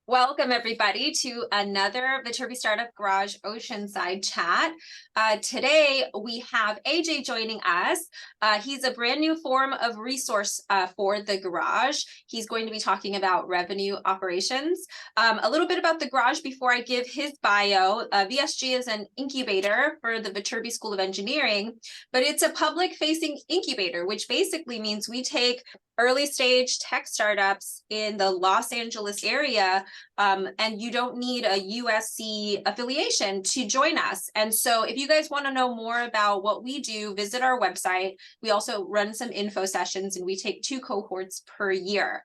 Welcome, everybody, to another Viterbi Startup Garage Oceanside chat. Today, we have Ajay joining us. He's a brand new form of resource for the garage. He's going to be talking about revenue operations. A little bit about the garage before I give his bio. VSG is an incubator for the Viterbi School of Engineering, but it's a public-facing incubator, which basically means we take early stage tech startups in the Los Angeles area, and you don't need a USC affiliation to join us. And so if you guys want to know more about what we do, visit our website. We also run some info sessions, and we take 2 cohorts per year.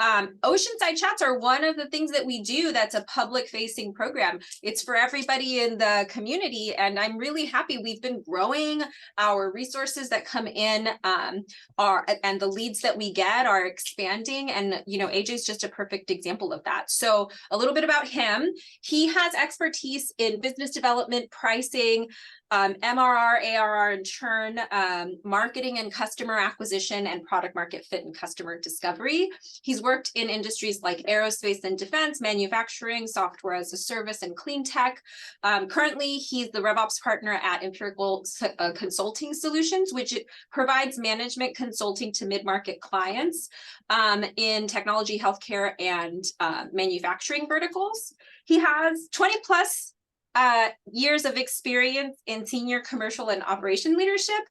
Oceanside chats are one of the things that we do that's a public-facing program. It's for everybody in the community, and I'm really happy. We've been growing. Our resources that come in and the leads that we get are expanding, and AJ's just a perfect example of that. So a little bit about him. He has expertise in business development, pricing, MRR, ARR, and churn, marketing and customer acquisition, and product market fit and customer discovery. He's worked in industries like aerospace and defense, manufacturing, software as a service, and clean tech. Currently, he's the RevOps partner at Empirical Consulting Solutions, which provides management consulting to mid-market clients in technology, healthcare, and manufacturing verticals. He has 20 plus years of experience in senior commercial and operation leadership,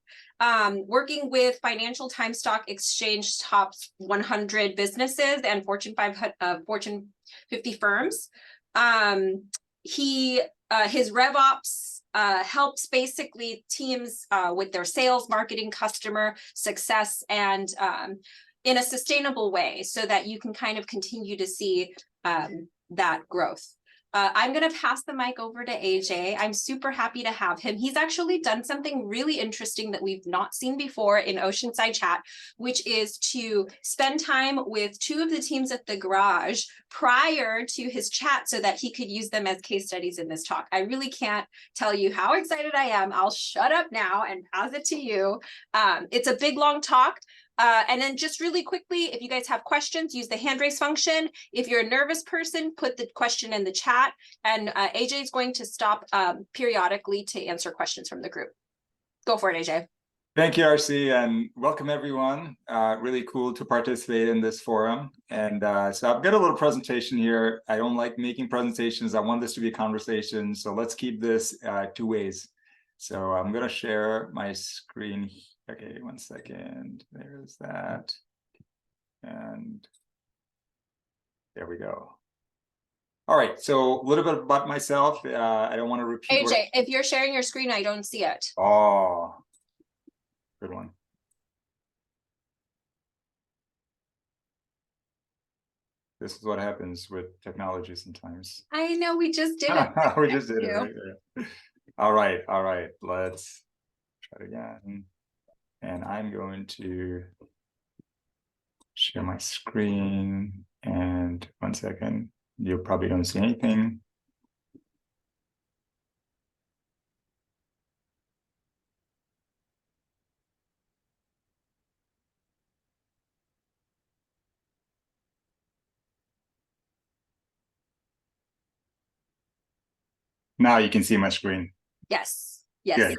working with Financial Times Stock Exchange top 100 businesses and Fortune 50 firms. His RevOps helps basically teams with their sales, marketing, customer success, and in a sustainable way, so that you can kind of continue to see that growth. I'm going to pass the mic over to Ajay. I'm super happy to have him. He's actually done something really interesting that we've not seen before in Oceanside Chat, which is to spend time with 2 of the teams at the garage prior to his chat so that he could use them as case studies in this talk. I really can't tell you how excited I am. I'll shut up now and pass it to you. It's a big, long talk. And then just really quickly, if you guys have questions, use the hand raise function. If you're a nervous person, put the question in the chat, and AJ is going to stop periodically to answer questions from the group. Go for it, AJ. Thank you, RC, and welcome everyone. Really cool to participate in this forum. And so I've got a little presentation here. I don't like making presentations. I want this to be a conversation. So let's keep this 2 ways. So I'm going to share my screen. Okay, 1 second. There's that. And there we go. All right, so a little bit about myself. I don't want to repeat. AJ, if you're sharing your screen, I don't see it. Oh, good one. This is what happens with technology sometimes. I know, we just did it. We just did it. Right? All right. Let's try it again. And I'm going to share my screen. And 1 second, you probably don't see anything. Now you can see my screen. Yes. Good.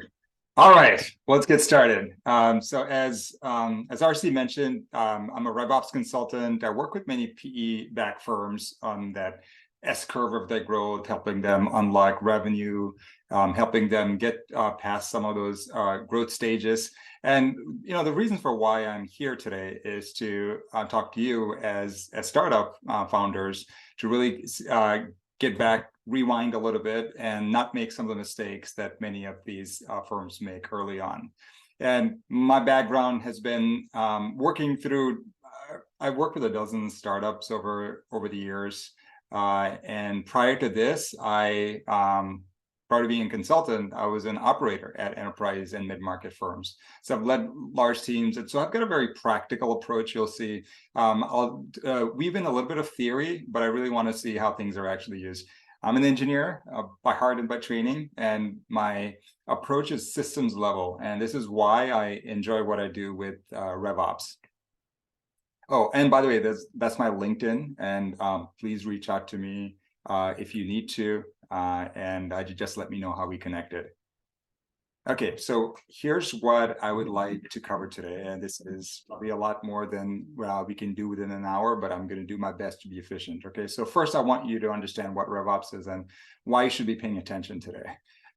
All right, let's get started. So as RC mentioned, I'm a RevOps consultant. I work with many PE-backed firms on that S-curve of their growth, helping them unlock revenue, helping them get past some of those growth stages. And the reason for why I'm here today is to talk to you as startup founders to really get back, rewind a little bit, and not make some of the mistakes that many of these firms make early on. And my background has been working through, I've worked with a dozen startups over the years. And prior to this, prior to being a consultant, I was an operator at enterprise and mid-market firms. So I've led large teams. And so I've got a very practical approach. You'll see I'll weave in a little bit of theory, but I really want to see how things are actually used. I'm an engineer by heart and by training, and my approach is systems level. And this is why I enjoy what I do with RevOps. Oh, and by the way, that's my LinkedIn, and please reach out to me if you need to, and you just let me know how we connected. Okay, so here's what I would like to cover today, and this is probably a lot more than we can do within an hour, but I'm going to do my best to be efficient. Okay, so first I want you to understand what RevOps is and why you should be paying attention today.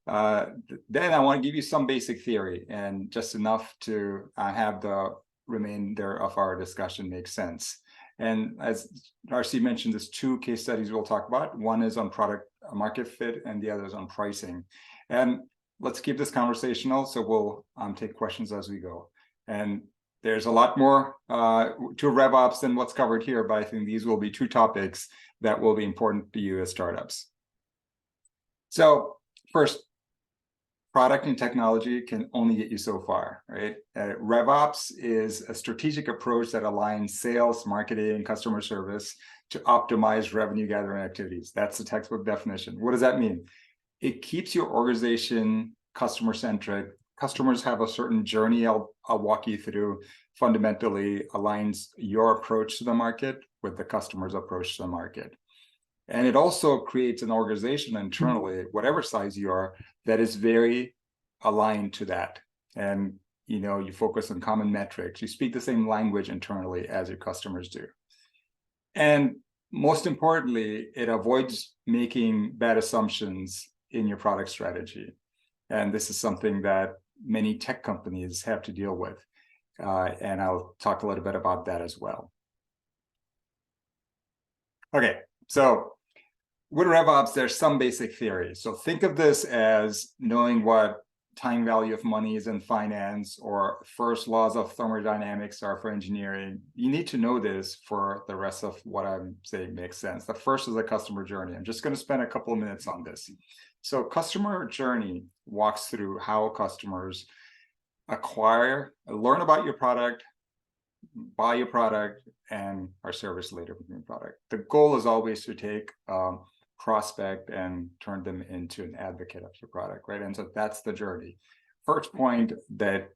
Then I want to give you some basic theory and just enough to have the remainder of our discussion make sense. And as RC mentioned, there's two case studies we'll talk about. One is on product market fit and the other is on pricing. And let's keep this conversational, so we'll take questions as we go. And there's a lot more to RevOps than what's covered here, but I think these will be two topics that will be important to you as startups. So first, product and technology can only get you so far, right? RevOps is a strategic approach that aligns sales, marketing, customer service to optimize revenue gathering activities. That's the textbook definition. What does that mean? It keeps your organization customer-centric. Customers have a certain journey I'll walk you through, fundamentally aligns your approach to the market with the customer's approach to the market. And it also creates an organization internally, whatever size you are, that is very aligned to that. And you focus on common metrics. You speak the same language internally as your customers do. And most importantly, it avoids making bad assumptions in your product strategy. And this is something that many tech companies have to deal with. And I'll talk a little bit about that as well. Okay, so with RevOps, there's some basic theory. So think of this as knowing what time value of money is in finance or first laws of thermodynamics are for engineering. You need to know this for the rest of what I'm saying makes sense. The first is the customer journey. I'm just going to spend a couple of minutes on this. So customer journey walks through how customers acquire, learn about your product, buy your product, and are serviced later with your product. The goal is always to take prospect and turn them into an advocate of your product, right? And so that's the journey. First point, that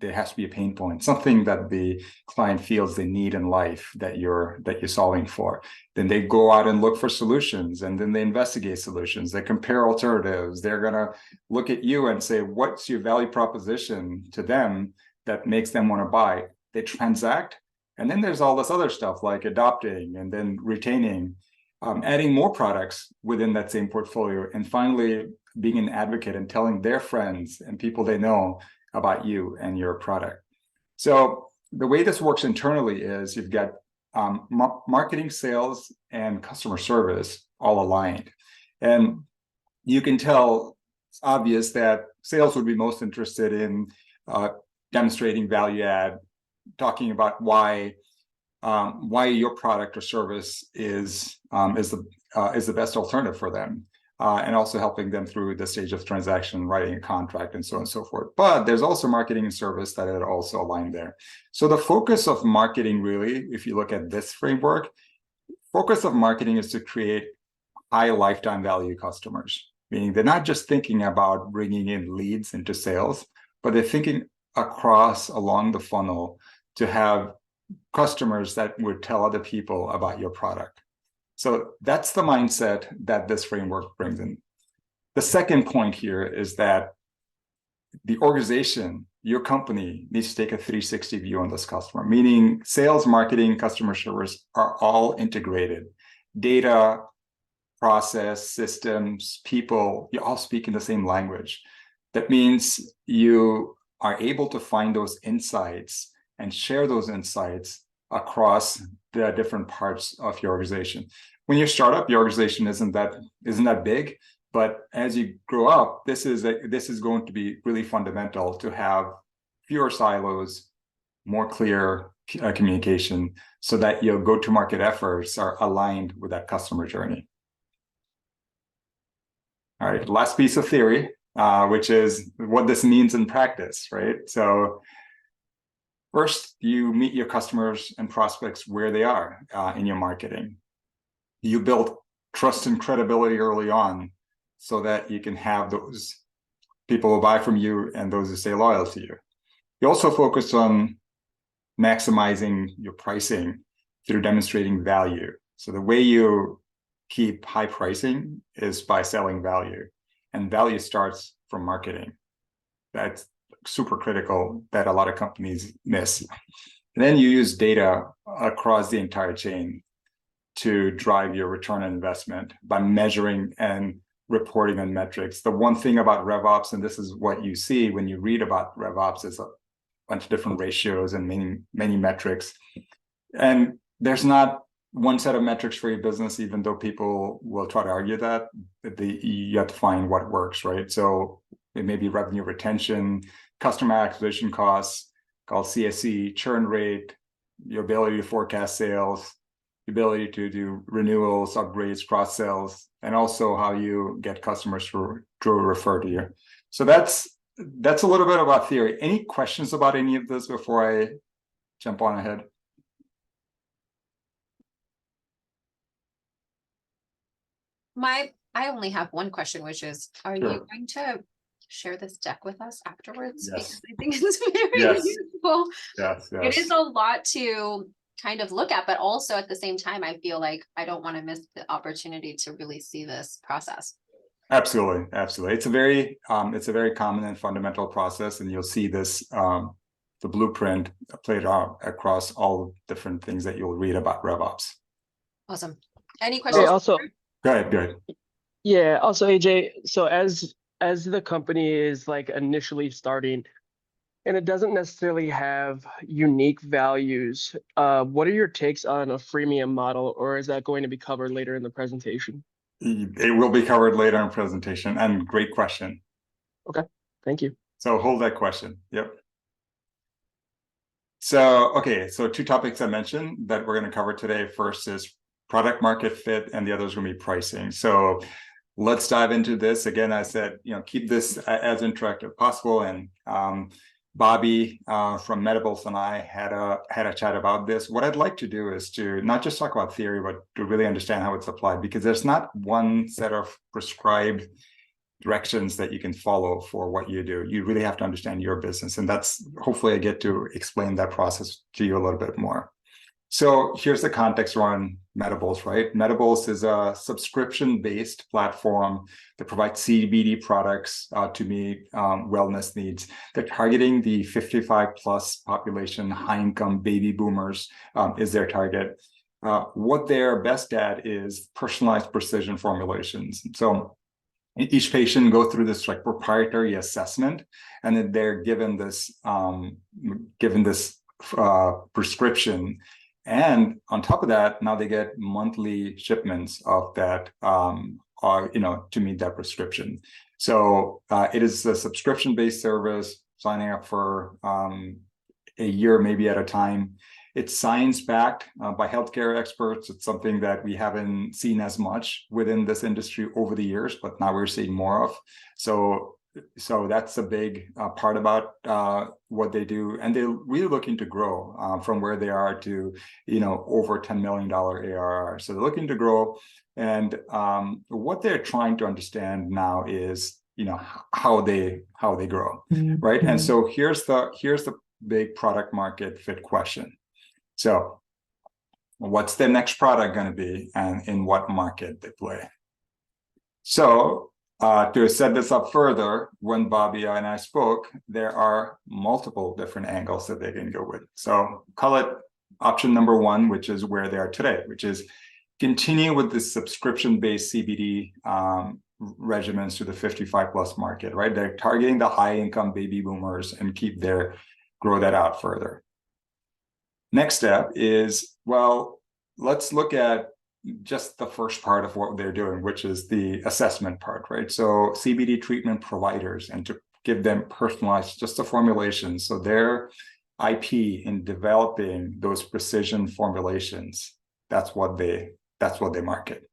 there has to be a pain point, something that the client feels they need in life that you're solving for. Then they go out and look for solutions, and then they investigate solutions. They compare alternatives. They're gonna look at you and say, what's your value proposition to them that makes them want to buy? They transact, and then there's all this other stuff like adopting and then retaining, adding more products within that same portfolio, and finally being an advocate and telling their friends and people they know about you and your product. So the way this works internally is you've got marketing, sales, and customer service all aligned. And you can tell it's obvious that sales would be most interested in demonstrating value add, talking about why your product or service is the best alternative for them, and also helping them through the stage of transaction, writing a contract, and so on and so forth. But there's also marketing and service that are also aligned there. So the focus of marketing, really, if you look at this framework, focus of marketing is to create high lifetime value customers, meaning they're not just thinking about bringing in leads into sales, but they're thinking along the funnel to have customers that would tell other people about your product. So that's the mindset that this framework brings in. The second point here is that the organization, your company, needs to take a 360 view on this customer, meaning sales, marketing, customer service are all integrated. Data, process, systems, people, you all speak in the same language. That means you are able to find those insights and share those insights across the different parts of your organization. When you're a startup, your organization isn't that big, but as you grow up, this is going to be really fundamental to have fewer silos, more clear communication, so that your go-to-market efforts are aligned with that customer journey. All right, last piece of theory, which is what this means in practice, right? So first, you meet your customers and prospects where they are in your marketing. You build trust and credibility early on so that you can have those people who buy from you and those who stay loyal to you. You also focus on maximizing your pricing through demonstrating value. So the way you keep high pricing is by selling value, and value starts from marketing. That's super critical that a lot of companies miss. And then you use data across the entire chain to drive your return on investment by measuring and reporting on metrics. The one thing about RevOps, and this is what you see when you read about RevOps, is a bunch of different ratios and many metrics. And there's not one set of metrics for your business, even though people will try to argue that. You have to find what works, right? So it may be revenue retention, customer acquisition costs, called CSC, churn rate, your ability to forecast sales, the ability to do renewals, upgrades, cross sells, and also how you get customers to refer to you. So that's a little bit about theory. Any questions about any of this before I jump on ahead? I only have one question, which is, are you going to share this deck with us afterwards? Yes. Because I think it's very useful. Yes. It is a lot to kind of look at, but also at the same time, I feel like I don't want to miss the opportunity to really see this process. Absolutely. It's a very common and fundamental process, and you'll see this the blueprint played out across all different things that you'll read about RevOps. Awesome. Any questions? Hey, also, go ahead. Yeah. Also, Ajay. So as the company is like initially starting, and it doesn't necessarily have unique values, what are your takes on a freemium model, or is that going to be covered later in the presentation? It will be covered later in presentation, and great question. Okay, thank you. So hold that question. Yep. So two topics I mentioned that we're going to cover today. First is product market fit, and the other is going to be pricing. So let's dive into this. Again, I said, keep this as interactive as possible. And Bobby from Medibles and I had a chat about this. What I'd like to do is to not just talk about theory, but to really understand how it's applied, because there's not one set of prescribed directions that you can follow for what you do. You really have to understand your business, and that's hopefully I get to explain that process to you a little bit more. So here's the context around Medibles, right? Medibles is a subscription-based platform that provides CBD products to meet wellness needs. They're targeting the 55 plus population, high-income baby boomers is their target. What they're best at is personalized precision formulations. So each patient go through this like proprietary assessment, and then they're given this prescription. And on top of that, now they get monthly shipments of that, to meet that prescription. So it is a subscription-based service, signing up for a year, maybe at a time. It's science-backed by healthcare experts. It's something that we haven't seen as much within this industry over the years, but now we're seeing more of. So that's a big part about what they do, and they're really looking to grow from where they are to over $10 million ARR. So they're looking to grow, and what they're trying to understand now is how they grow, right? And so here's the big product market fit question. So what's their next product going to be, and in what market they play? So to set this up further, when Bobby and I spoke, there are multiple different angles that they can go with. So call it option number one, which is where they are today, which is continue with the subscription-based CBD regimens to the 55 plus market, right? They're targeting the high income baby boomers and grow that out further. Next step is, well, let's look at just the first part of what they're doing, which is the assessment part, right? So CBD treatment providers, and to give them personalized, just a formulation. So their IP in developing those precision formulations, that's what they market.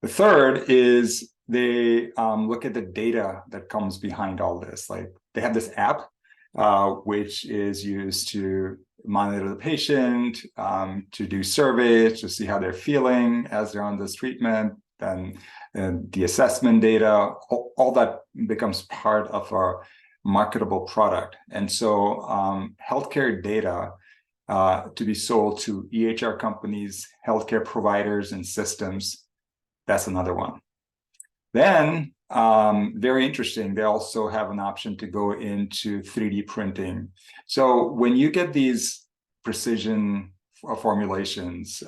The third is they look at the data that comes behind all this. Like they have this app, which is used to monitor the patient, to do surveys, to see how they're feeling as they're on this treatment, and the assessment data, all that becomes part of our marketable product. And so healthcare data to be sold to EHR companies, healthcare providers, and systems. That's another one. Then, very interesting, they also have an option to go into 3D printing. So when you get these precision formulations,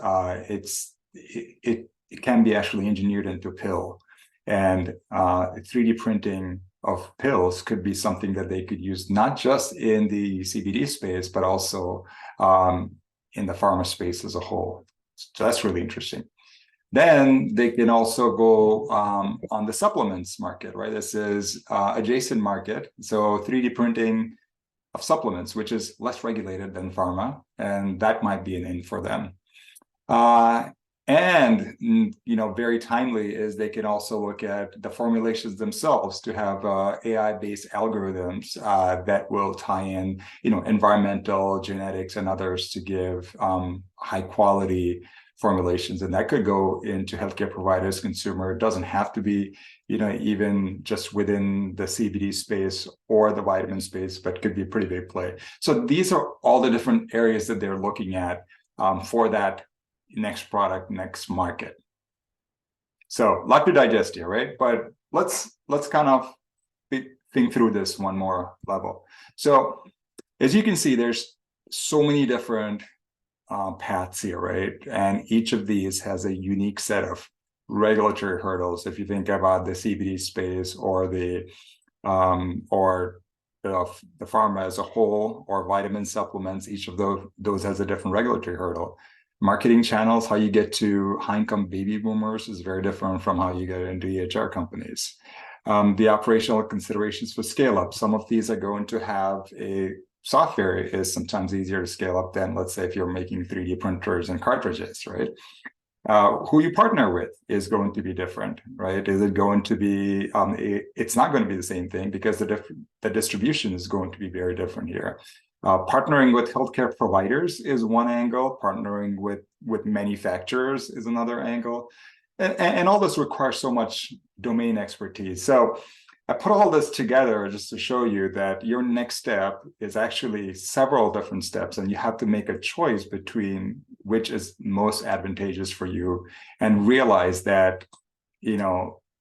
it can be actually engineered into a pill. And 3D printing of pills could be something that they could use not just in the CBD space, but also in the pharma space as a whole. So that's really interesting. Then they can also go on the supplements market, right? This is adjacent market. So 3D printing of supplements, which is less regulated than pharma, and that might be an in for them. And very timely is they can also look at the formulations themselves to have AI-based algorithms that will tie in, environmental, genetics, and others to give high quality formulations. And that could go into healthcare providers, consumer. It doesn't have to be, even just within the CBD space or the vitamin space, but could be a pretty big play. So these are all the different areas that they're looking at for that next product, next market. So a lot to digest here, right? But let's kind of think through this one more level. So as you can see, there's so many different paths here, right? And each of these has a unique set of regulatory hurdles. If you think about the CBD space or the pharma as a whole, or vitamin supplements, each of those has a different regulatory hurdle. Marketing channels, how you get to high-income baby boomers is very different from how you get into EHR companies. The operational considerations for scale up, some of these are going to have a software is sometimes easier to scale up than, let's say, if you're making 3D printers and cartridges, right? Who you partner with is going to be different, right? Is it going to be, it's not going to be the same thing because the distribution is going to be very different here. Partnering with healthcare providers is one angle. Partnering with manufacturers is another angle. And all this requires so much domain expertise. So I put all this together just to show you that your next step is actually several different steps, and you have to make a choice between which is most advantageous for you, and realize that,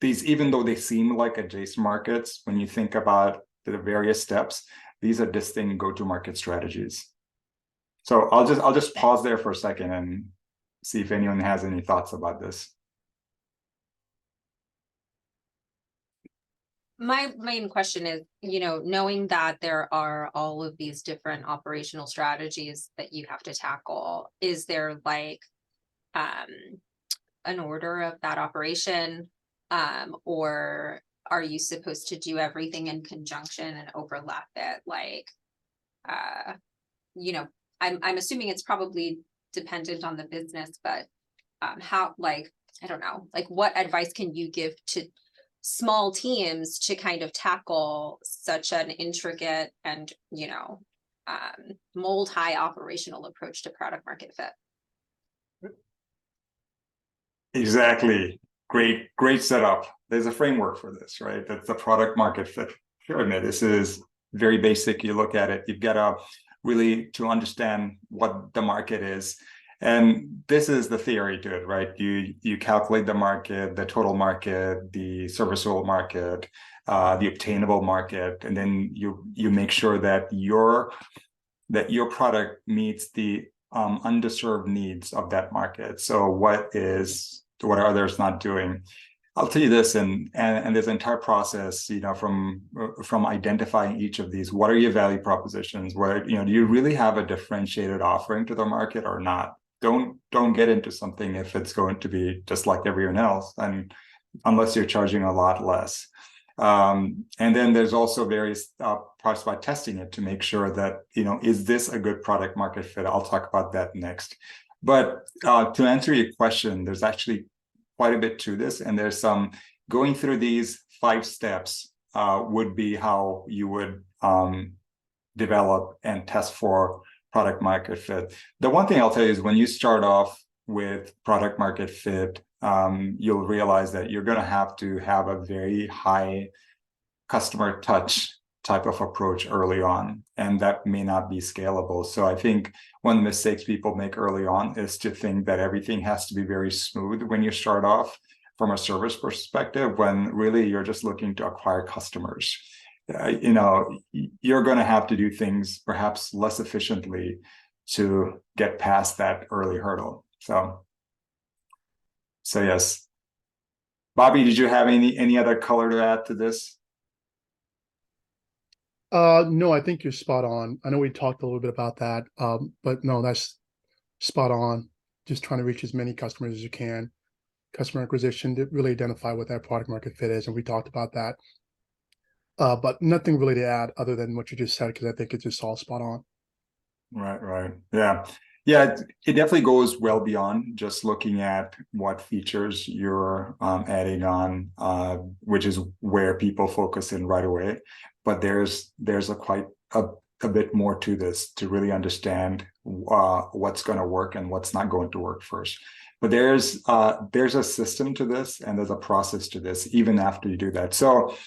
these, even though they seem like adjacent markets, when you think about the various steps, these are distinct go-to-market strategies. So I'll just pause there for a second and see if anyone has any thoughts about this. My main question is, knowing that there are all of these different operational strategies that you have to tackle, is there like an order of that operation, or are you supposed to do everything in conjunction and overlap it? Like, I'm assuming it's probably dependent on the business, but how, like, I don't know, like what advice can you give to small teams to kind of tackle such an intricate and, multi-operational approach to product market fit? Exactly. Great setup. There's a framework for this, right? That's the product market fit pyramid. This is very basic. You look at it, you've got to really to understand what the market is. And this is the theory to it, right? You calculate the market, the total market, the serviceable market, the obtainable market, and then you make sure that your product meets the underserved needs of that market. So what are others not doing? I'll tell you this, and this entire process, from identifying each of these, what are your value propositions? Where, do you really have a differentiated offering to the market or not? Don't get into something if it's going to be just like everyone else, and unless you're charging a lot less. And then there's also various parts about testing it to make sure that, is this a good product market fit? I'll talk about that next. But to answer your question, there's actually quite a bit to this, and there's some going through these 5 steps would be how you would develop and test for product market fit. The one thing I'll tell you is when you start off with product market fit, you'll realize that you're going to have a very high customer touch type of approach early on, and that may not be scalable. So I think one of the mistakes people make early on is to think that everything has to be very smooth when you start off from a service perspective, when really you're just looking to acquire customers. You're going to have to do things perhaps less efficiently to get past that early hurdle. So yes. Bobby, did you have any other color to add to this? No, I think you're spot on. I know we talked a little bit about that, but no, that's spot on. Just trying to reach as many customers as you can. Customer acquisition to really identify what that product market fit is, and we talked about that. But nothing really to add other than what you just said, because I think it's just all spot on. Right. Yeah, it definitely goes well beyond just looking at what features you're adding on, which is where people focus in right away. But there's quite a bit more to this to really understand what's going to work and what's not going to work first. But there's a system to this, and there's a process to this even after you do that. So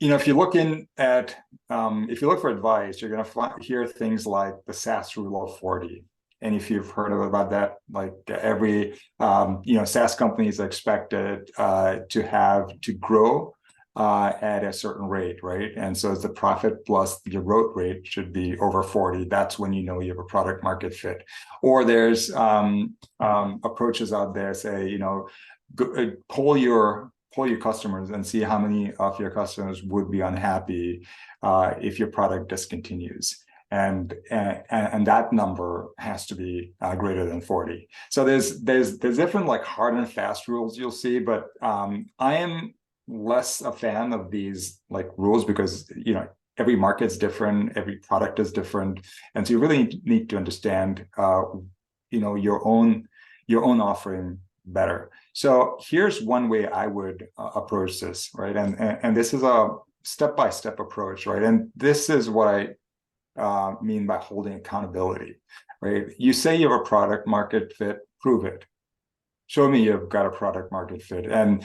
if you look if you look for advice, you're going to hear things like the SaaS rule of 40. And if you've heard about that, like every SaaS company is expected to grow at a certain rate, right? And so the profit plus your growth rate should be over 40. That's when you know you have a product market fit. Or there's approaches out there say, poll your customers and see how many of your customers would be unhappy if your product discontinues. And that number has to be greater than 40. So there's different like hard and fast rules you'll see, but I am less a fan of these like rules because every market's different, every product is different, and so you really need to understand your own offering better. So here's one way I would approach this, right? And this is a step-by-step approach, right? And this is what I mean by holding accountability, right? You say you have a product market fit, prove it. Show me you've got a product market fit. And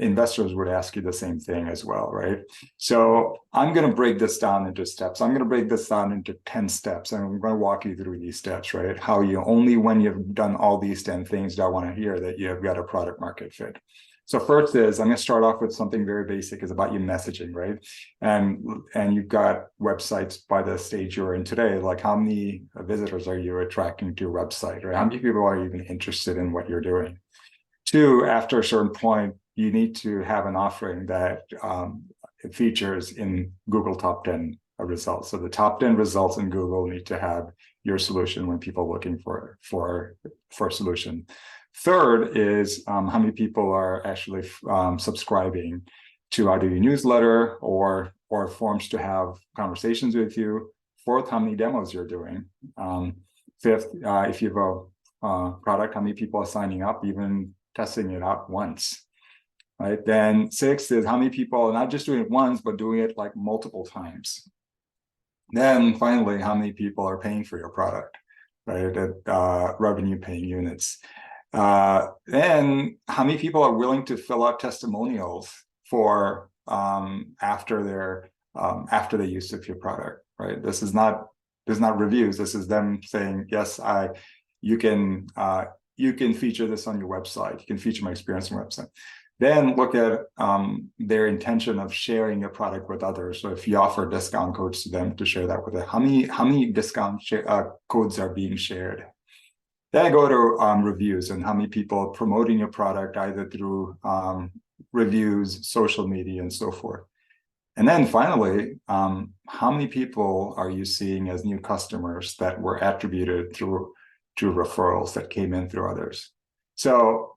investors would ask you the same thing as well, right? So I'm going to break this down into steps. I'm going to break this down into 10 steps. And I'm going to walk you through these steps, right? How only when you've done all these 10 things do I want to hear that you've got a product market fit. So first is, I'm going to start off with something very basic, is about your messaging, right? And you've got websites by the stage you're in today, like how many visitors are you attracting to your website, or how many people are even interested in what you're doing? Two, after a certain point, you need to have an offering that features in Google top 10 results. So the top 10 results in Google need to have your solution when people are looking for a solution. Third is how many people are actually subscribing to either your newsletter or forums to have conversations with you. Fourth, how many demos you're doing. Fifth, if you have a product, how many people are signing up, even testing it out once, right? Then sixth is how many people are not just doing it once, but doing it like multiple times. Then finally, how many people are paying for your product, right? Revenue paying units. Then how many people are willing to fill out testimonials for after the use of your product, right? This is not reviews. This is them saying, yes, you can feature this on your website. You can feature my experience on your website. Then look at their intention of sharing your product with others. So if you offer discount codes to them, to share that with them, how many discount codes are being shared? Then I go to reviews and how many people are promoting your product either through reviews, social media, and so forth. And then finally, how many people are you seeing as new customers that were attributed through referrals that came in through others? So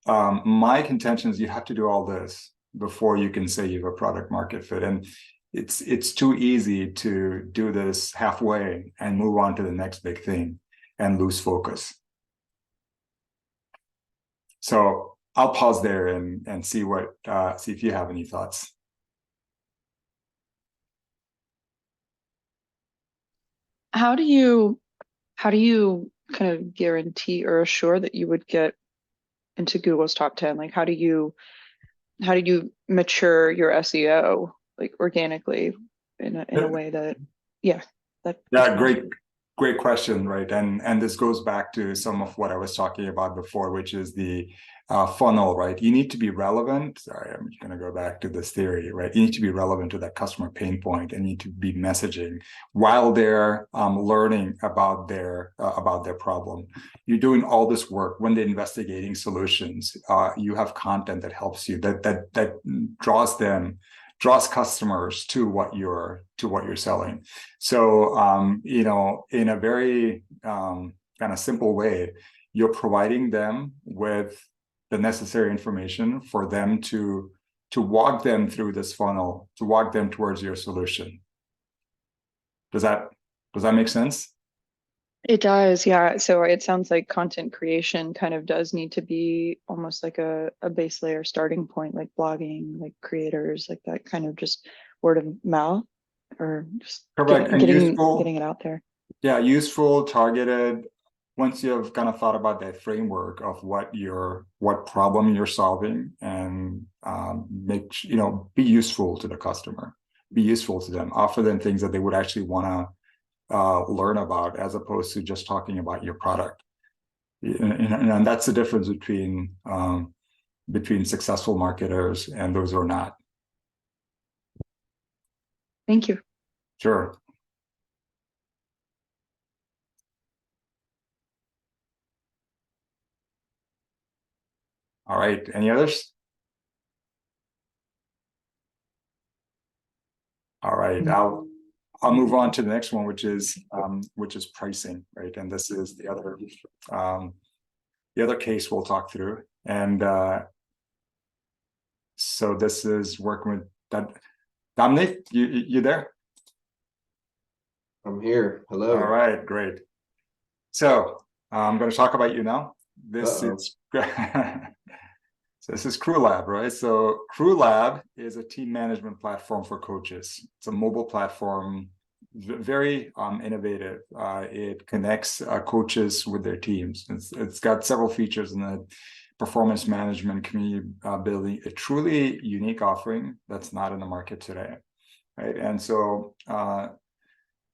my contention is you have to do all this before you can say you have a product market fit. And it's too easy to do this halfway and move on to the next big thing and lose focus. So I'll pause there and see if you have any thoughts. How do you kind of guarantee or assure that you would get into Google's top 10? Like how do you mature your SEO like organically in a way that, yeah, that. Yeah, great question, right? And this goes back to some of what I was talking about before, which is the funnel, right? You need to be relevant. Sorry, I'm going to go back to this theory, right? You need to be relevant to that customer pain point, and you need to be messaging while they're learning about their problem. You're doing all this work when they're investigating solutions. You have content that helps you, that draws customers to what you're selling. So in a very kind of simple way, you're providing them with the necessary information for them to walk them through this funnel, to walk them towards your solution. Does that make sense? It does, yeah. So it sounds like content creation kind of does need to be almost like a base layer starting point, like blogging, like creators, like that kind of just word of mouth, or just Correct. getting it out there. Yeah, useful, targeted. Once you've kind of thought about that framework of what problem you're solving, and be useful to the customer, be useful to them, offer them things that they would actually want to learn about, as opposed to just talking about your product. And that's the difference between successful marketers and those who are not. Thank you. Sure. All right. Any others? All right. I'll move on to the next one, which is pricing, right? And this is the other case we'll talk through. And so this is working with that. Dominic, you there? I'm here. Hello. All right, great. So I'm going to talk about you now. This is so this is CrewLab, right? So CrewLab is a team management platform for coaches. It's a mobile platform, very innovative. It connects coaches with their teams. It's got several features in the performance management, community building, a truly unique offering that's not in the market today, right? And so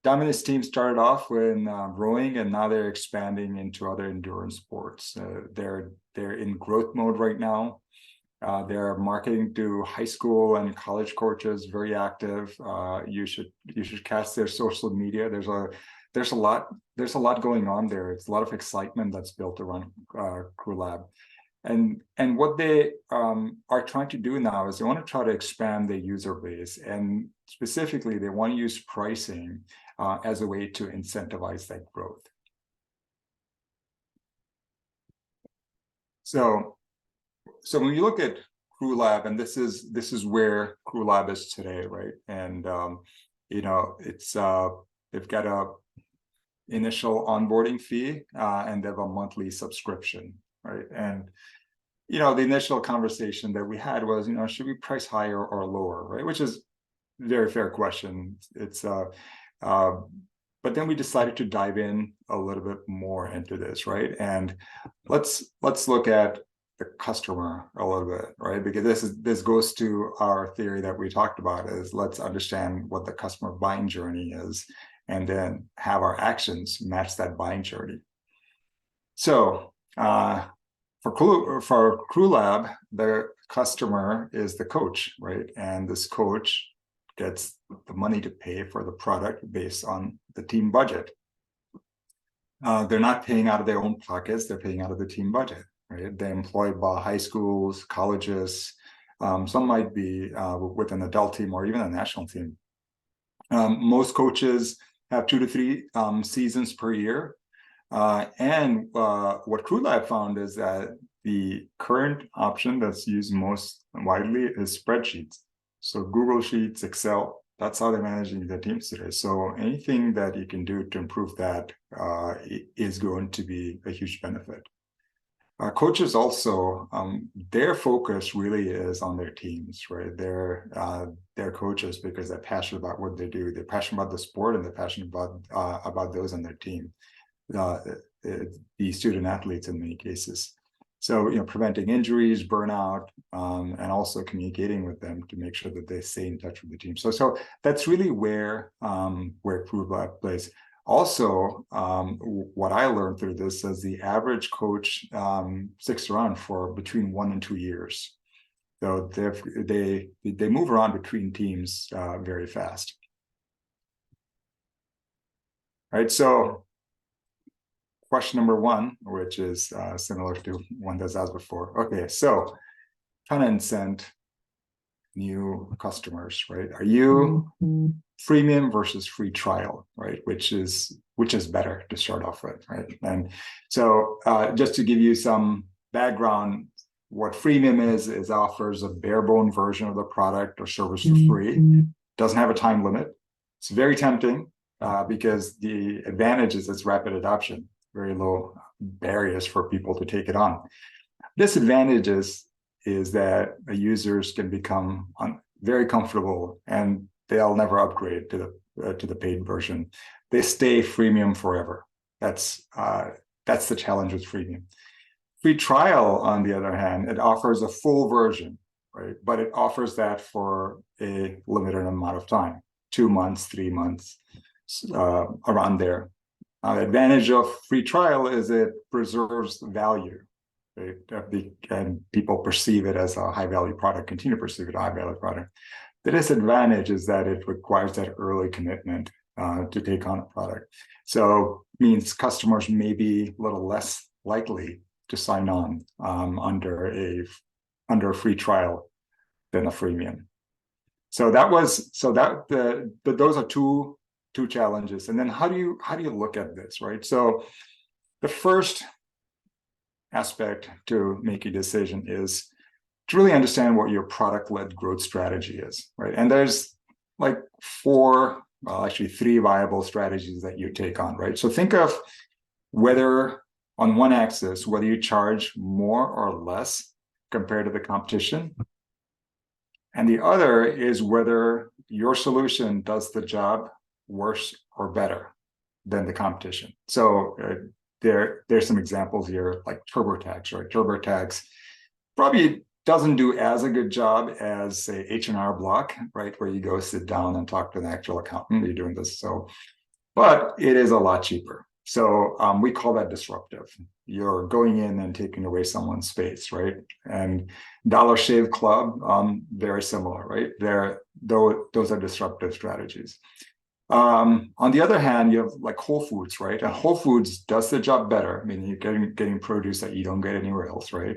Dominic's team started off when rowing, and now they're expanding into other endurance sports. They're in growth mode right now. They're marketing to high school and college coaches, very active. You should catch their social media. There's a lot going on there. It's a lot of excitement that's built around CrewLab. And what they are trying to do now is they want to try to expand their user base, and specifically they want to use pricing as a way to incentivize that growth. So when you look at CrewLab, and this is where CrewLab is today, right? And it's they've got a initial onboarding fee, and they have a monthly subscription, right? And the initial conversation that we had was, should we price higher or lower, right? Which is a very fair question. It's but then we decided to dive in a little bit more into this, right? And let's look at the customer a little bit, right? Because this goes to our theory that we talked about, is let's understand what the customer buying journey is, and then have our actions match that buying journey. So for CrewLab, the customer is the coach, right? And this coach gets the money to pay for the product based on the team budget. They're not paying out of their own pockets, they're paying out of the team budget, right? They're employed by high schools, colleges, some might be with an adult team or even a national team. Most coaches have 2 to 3 seasons per year. And what CrewLab found is that the current option that's used most widely is spreadsheets. So Google Sheets, Excel, that's how they're managing their teams today. So anything that you can do to improve that is going to be a huge benefit. Coaches also, their focus really is on their teams, right? They're coaches because they're passionate about what they do. They're passionate about the sport, and they're passionate about those on their team. The student athletes in many cases. So, preventing injuries, burnout, and also communicating with them to make sure that they stay in touch with the team. So that's really where CrewLab plays. Also, what I learned through this is the average coach sticks around for between 1 and 2 years. So they move around between teams very fast. All right, so question number 1, which is similar to one that's asked before. Okay, so trying to incent new customers, right? Are you freemium versus free trial, right? Which is better to start off with, right? And so just to give you some background, what freemium is offers a bare bone version of the product or service for free. Doesn't have a time limit. It's very tempting because the advantage is its rapid adoption, very low barriers for people to take it on. Disadvantage is that users can become very comfortable and they'll never upgrade to the paid version. They stay freemium forever. That's the challenge with freemium. Free trial, on the other hand, it offers a full version, right? But it offers that for a limited amount of time, 2 months, 3 months, around there. The advantage of free trial is it preserves value. Right? And people perceive it as a high value product, continue to perceive it as a high value product. The disadvantage is that it requires that early commitment to take on a product. So means customers may be a little less likely to sign on under a free trial than a freemium. So those are two challenges. And then how do you look at this, right? So the first aspect to make a decision is to really understand what your product-led growth strategy is, right? And there's like 3 viable strategies that you take on, right? So think of whether on one axis, whether you charge more or less compared to the competition. And the other is whether your solution does the job worse or better than the competition. So there's some examples here like TurboTax, right? TurboTax probably doesn't do as a good job as say H&R Block, right? Where you go sit down and talk to an actual accountant. You're doing this, but it is a lot cheaper. So we call that disruptive. You're going in and taking away someone's space, right? And Dollar Shave Club, very similar, right? Those are disruptive strategies. On the other hand, you have like Whole Foods, right? And Whole Foods does the job better, meaning you're getting produce that you don't get anywhere else, right?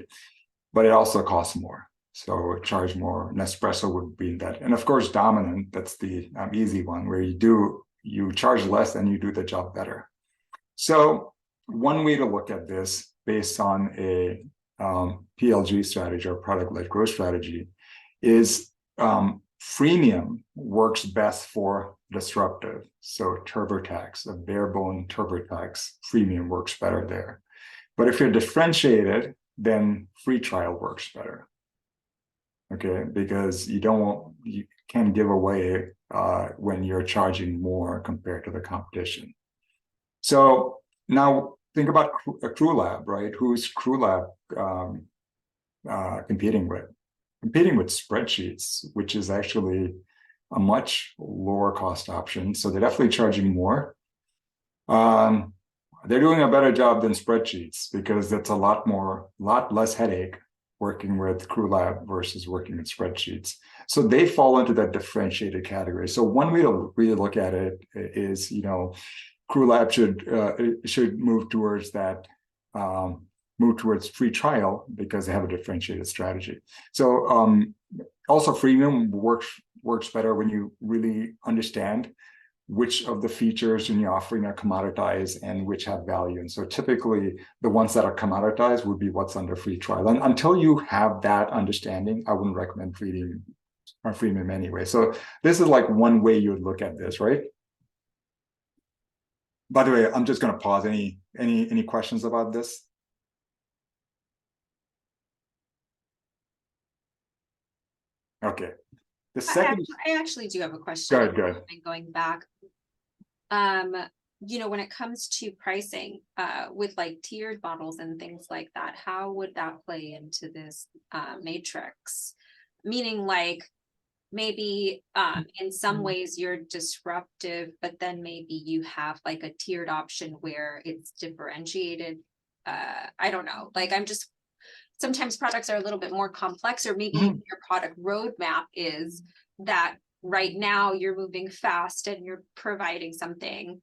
But it also costs more. So charge more. Nespresso would be that. And of course, Dominant, that's the easy one where you charge less and you do the job better. So one way to look at this based on a PLG strategy or product-led growth strategy is freemium works best for disruptive. So TurboTax, a bare bone TurboTax, freemium works better there. But if you're differentiated, then free trial works better. Okay, because you can give away when you're charging more compared to the competition. So now think about CrewLab, right? Who's CrewLab competing with? Competing with spreadsheets, which is actually a much lower cost option. So they're definitely charging more. They're doing a better job than spreadsheets because that's a lot less headache working with CrewLab versus working with spreadsheets. So they fall into that differentiated category. So one way to really look at it is, CrewLab should move towards that, move towards free trial because they have a differentiated strategy. So also freemium works better when you really understand which of the features in your offering are commoditized and which have value. And so typically the ones that are commoditized would be what's under free trial. And until you have that understanding, I wouldn't recommend freemium anyway. So this is like one way you would look at this, right? By the way, I'm just going to pause. Any questions about this? Okay. The second. I actually do have a question. Good. Going back. when it comes to pricing, with like tiered models and things like that, how would that play into this matrix? Meaning like maybe in some ways you're disruptive, but then maybe you have like a tiered option where it's differentiated. I don't know, like sometimes products are a little bit more complex, or maybe your product roadmap is that right now you're moving fast and you're providing something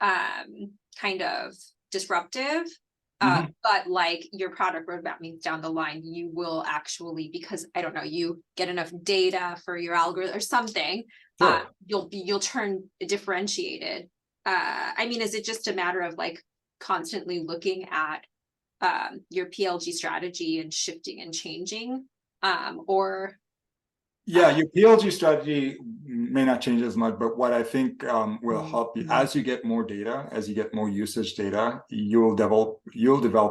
kind of disruptive. But like your product roadmap means down the line, you will actually, because I don't know, you get enough data for your algorithm or something, Sure. you'll turn differentiated. I mean, is it just a matter of like constantly looking at your PLG strategy and shifting and changing, or Yeah, your PLG strategy may not change as much, but what I think will help you as you get more data, as you get more usage data, you'll develop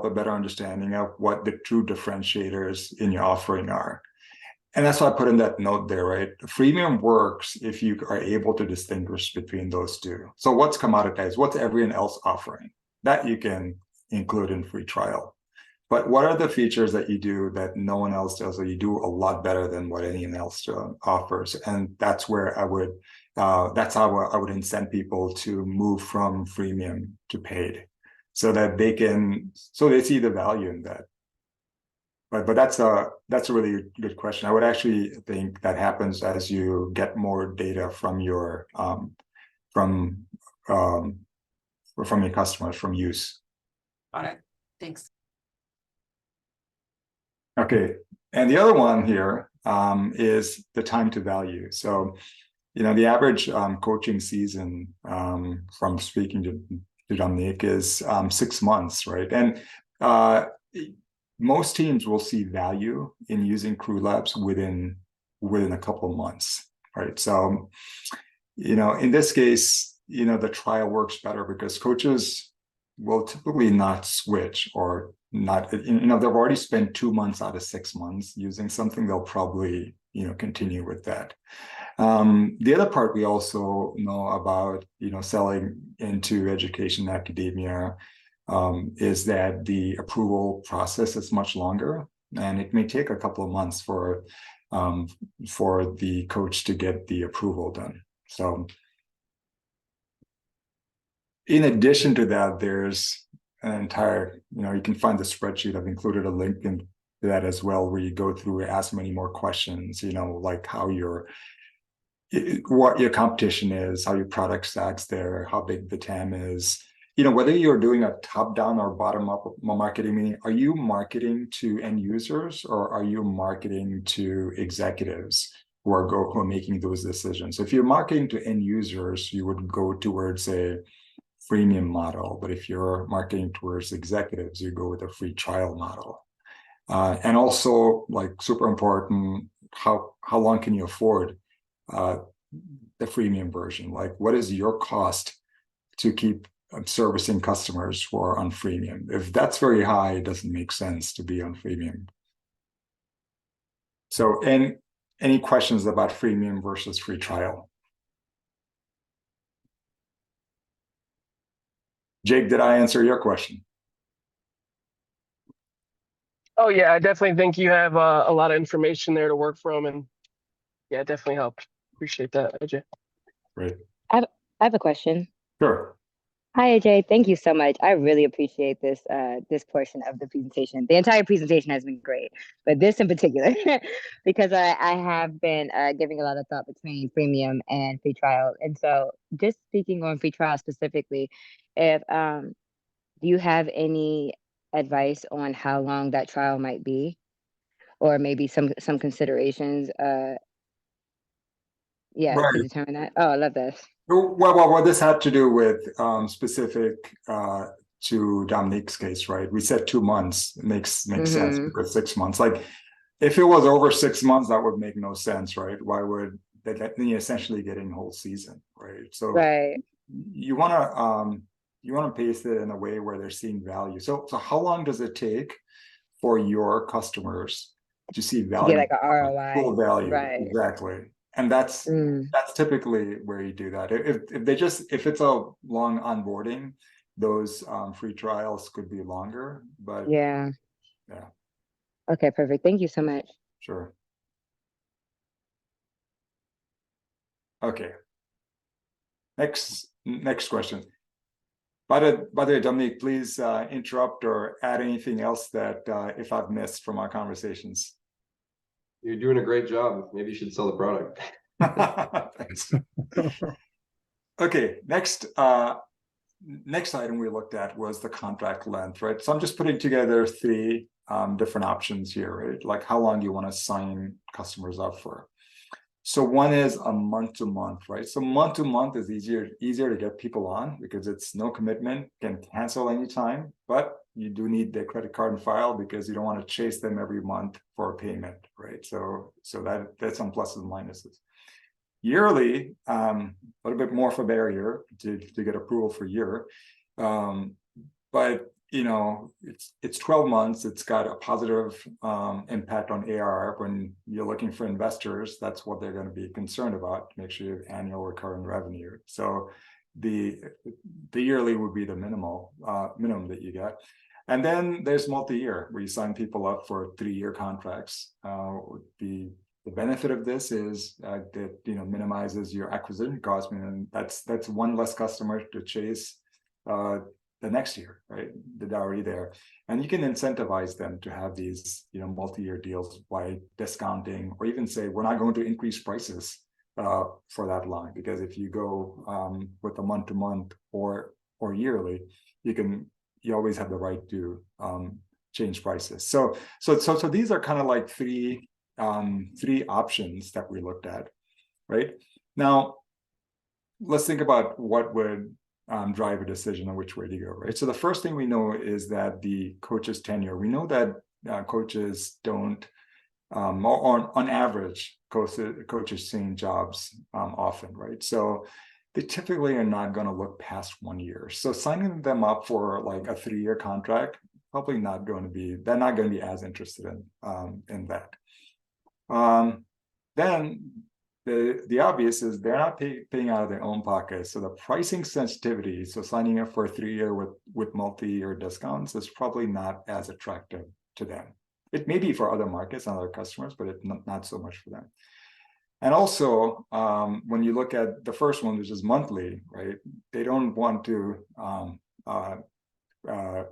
a better understanding of what the true differentiators in your offering are. And that's why I put in that note there, right? Freemium works if you are able to distinguish between those two. So what's commoditized? What's everyone else offering? That you can include in free trial. But what are the features that you do that no one else does, or you do a lot better than what anyone else offers? And that's where that's how I would incent people to move from freemium to paid, so that they see the value in that. But that's a really good question. I would actually think that happens as you get more data from your customers, from use. got it. Thanks. Okay, and the other one here is the time to value. So, the average coaching season, from speaking to Dominique, is 6 months, right? And most teams will see value in using Crew Labs within a couple of months, right? So, in this case, the trial works better because coaches will typically not switch, or not, they've already spent 2 months out of 6 months using something. They'll probably, continue with that. The other part we also know about, selling into education and academia, is that the approval process is much longer, and it may take a couple of months for the coach to get the approval done. So in addition to that, there's an entire, you can find the spreadsheet. I've included a link in that as well, where you go through and ask many more questions, like what your competition is, how your product stacks there, how big the TAM is, whether you're doing a top-down or bottom-up marketing, meaning are you marketing to end users, or are you marketing to executives who are making those decisions? So if you're marketing to end users, you would go towards a freemium model. But if you're marketing towards executives, you go with a free trial model. And also, like, super important, how long can you afford the freemium version? Like, what is your cost to keep servicing customers who are on freemium? If that's very high, it doesn't make sense to be on freemium. So, and any questions about freemium versus free trial? Jake, did I answer your question? Oh yeah, I definitely think you have a lot of information there to work from, and yeah, it definitely helped. Appreciate that, Ajay. Great. I have a question. Sure. Hi, Ajay. Thank you so much. I really appreciate this this portion of the presentation. The entire presentation has been great, but this in particular, because I have been giving a lot of thought between freemium and free trial. And so just speaking on free trial specifically, if do you have any advice on how long that trial might be, or maybe some considerations Right. to determine that? Oh, I love this. Well, this had to do with specific to Dominique's case, right? We said 2 months makes sense, because 6 months, like if it was over 6 months, that would make no sense, right? Why would they? Then you're essentially getting a whole season, right? So Right. you want to pace it in a way where they're seeing value. So how long does it take for your customers to see value? Get like a ROI. Full value, Right. exactly. And that's Mm, typically where you do that. If it's a long onboarding, those free trials could be longer, but yeah. yeah, Okay, perfect. Thank you so much. sure. Okay. Next question. By the way, Dominique, please interrupt or add anything else that if I've missed from our conversations. You're doing a great job. Maybe you should sell the product. Thanks. Okay, next item we looked at was the contract length, right? So I'm just putting together three different options here, right? Like how long you want to sign customers up for. So one is a month-to-month, right? So month-to-month is easier to get people on because it's no commitment, can cancel anytime, but you do need their credit card and file because you don't want to chase them every month for a payment, right? So that's some pluses and minuses. Yearly, a little bit more of a barrier to get approval for year, but you know, it's 12 months. It's got a positive impact on ARR. When you're looking for investors, that's what they're going to be concerned about, to make sure you have annual recurring revenue. So the yearly would be the minimum that you get. And then there's multi-year, where you sign people up for 3-year contracts. The benefit of this is that minimizes your acquisition cost, and that's one less customer to chase the next year, right? They're already there, and you can incentivize them to have these multi-year deals by discounting, or even say we're not going to increase prices for that line, because if you go with a month-to-month or yearly, you always have the right to change prices. So these are kind of like three options that we looked at, right? Now let's think about what would drive a decision on which way to go, right? So the first thing we know is that the coach's tenure. We know that coaches don't, on average, coaches change jobs often, right? So they typically are not going to look past 1 year. So signing them up for like a 3-year contract, probably not going to be, they're not going to be as interested in that. Then the obvious is they're not paying out of their own pocket. So the pricing sensitivity, so signing up for a 3-year with multi-year discounts is probably not as attractive to them. It may be for other markets and other customers, but it's not so much for them. And also, when you look at the first one, which is monthly, right? They don't want to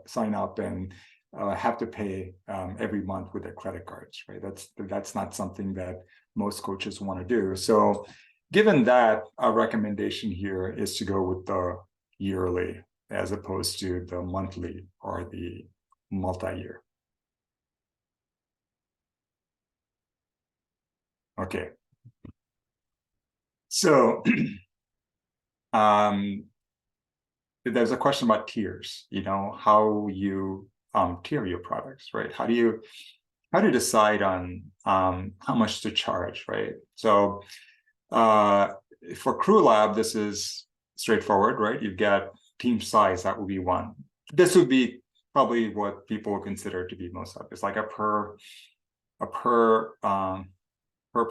sign up and have to pay every month with their credit cards, right? That's not something that most coaches want to do. So given that, our recommendation here is to go with the yearly as opposed to the monthly or the multi-year. Okay. So there's a question about tiers, how you tier your products, right? How do you decide on how much to charge, right? So for Crew Lab, this is straightforward, right? You've got team size, that would be one. This would be probably what people consider to be most obvious, like a per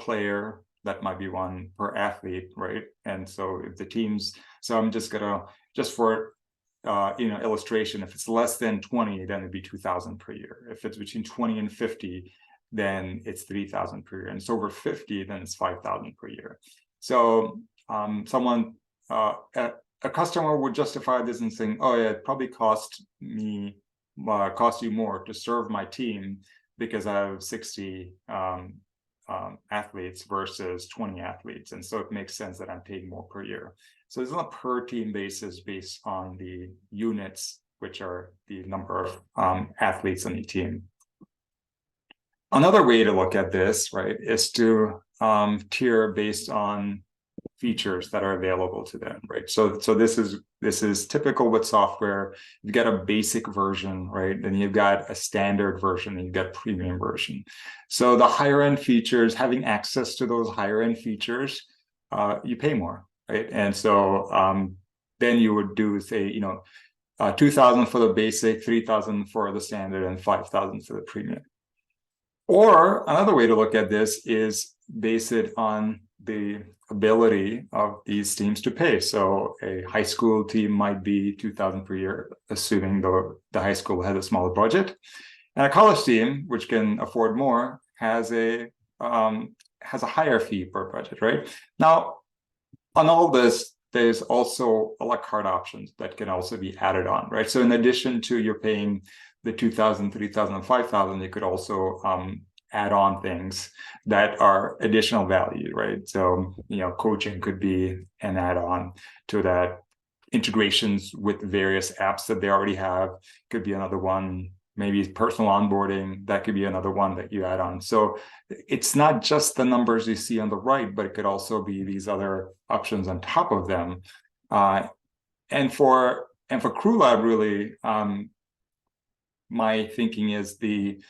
player, that might be one per athlete, right? And so if the teams, so I'm just gonna, just for illustration, if it's less than 20, then it'd be 2,000 per year. If it's between 20 and 50, then it's 3,000 per year. And so over 50, then it's 5,000 per year. So a customer would justify this in saying, oh yeah, it probably cost you more to serve my team because I have 60 athletes versus 20 athletes. And so it makes sense that I'm paying more per year. So it's on a per team basis based on the units, which are the number of athletes on the team. Another way to look at this, right, is to tier based on features that are available to them, right? So this is typical with software. You get a basic version, right? Then you've got a standard version, and you've got premium version. So the higher end features, having access to those higher end features, you pay more, right? And so then you would do, say, 2,000 for the basic, 3,000 for the standard, and 5,000 for the premium. Or another way to look at this is base it on the ability of these teams to pay. So a high school team might be $2,000 per year, assuming the high school has a smaller budget. And a college team, which can afford more, has a higher fee per budget, right? Now, on all this, there's also a la carte options that can also be added on, right? So in addition to you're paying the 2,000, 3,000, and 5,000, you could also add on things that are additional value, right? So, coaching could be an add-on to that. Integrations with various apps that they already have could be another one. Maybe personal onboarding, that could be another one that you add on. So it's not just the numbers you see on the right, but it could also be these other options on top of them. And for CrewLab, really, my thinking is that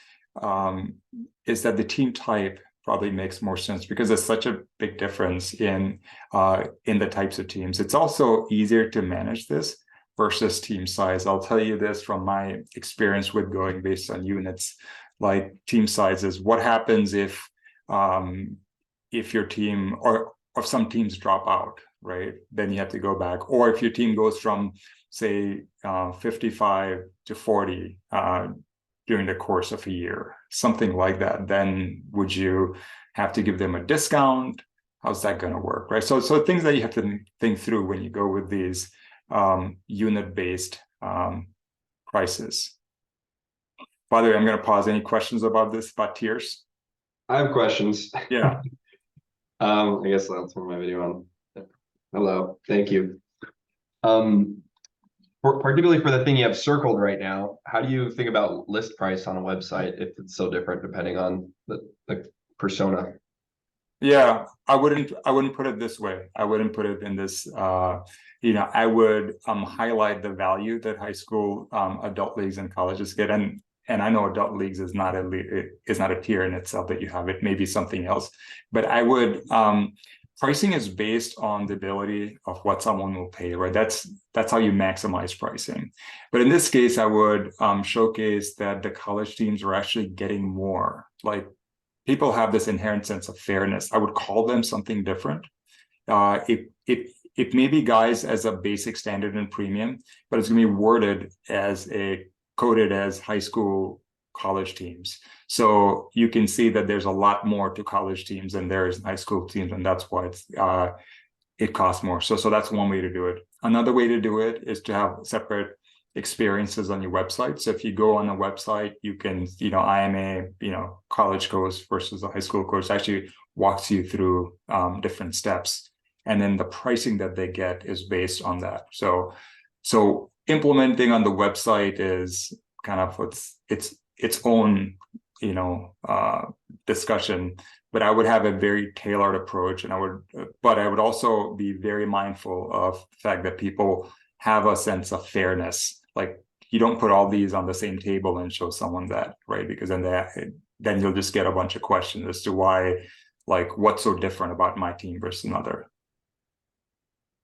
the team type probably makes more sense because there's such a big difference in the types of teams. It's also easier to manage this versus team size. I'll tell you this from my experience with going based on units, like team sizes. What happens if your team or some teams drop out, right? Then you have to go back. Or if your team goes from, say, 55 to 40 during the course of a year, something like that, then would you have to give them a discount? How's that going to work, right? So things that you have to think through when you go with these unit-based prices. By the way, I'm going to pause. Any questions about this, about tiers? I have questions. Yeah. I guess I'll turn my video on. Hello, thank you. Particularly for the thing you have circled right now, how do you think about list price on a website if it's so different depending on the persona? Yeah, I wouldn't put it this way. I wouldn't put it in this. I would highlight the value that high school adult leagues and colleges get, and I know adult leagues is not a tier in itself that you have. It may be something else, but I would. Pricing is based on the ability of what someone will pay, right? That's how you maximize pricing. But in this case, I would showcase that the college teams are actually getting more. Like, people have this inherent sense of fairness. I would call them something different. It may be guys as a basic standard and premium, but it's going to be worded coded as high school college teams. So you can see that there's a lot more to college teams than there is high school teams, and that's why it costs more. So that's one way to do it. Another way to do it is to have separate experiences on your website. So if you go on a website, you can, IMA, college course versus a high school course actually walks you through different steps. And then the pricing that they get is based on that. So implementing on the website is kind of its own, discussion, but I would have a very tailored approach, and I would also be very mindful of the fact that people have a sense of fairness. Like, you don't put all these on the same table and show someone that, right? Because then you'll just get a bunch of questions as to why, like, what's so different about my team versus another.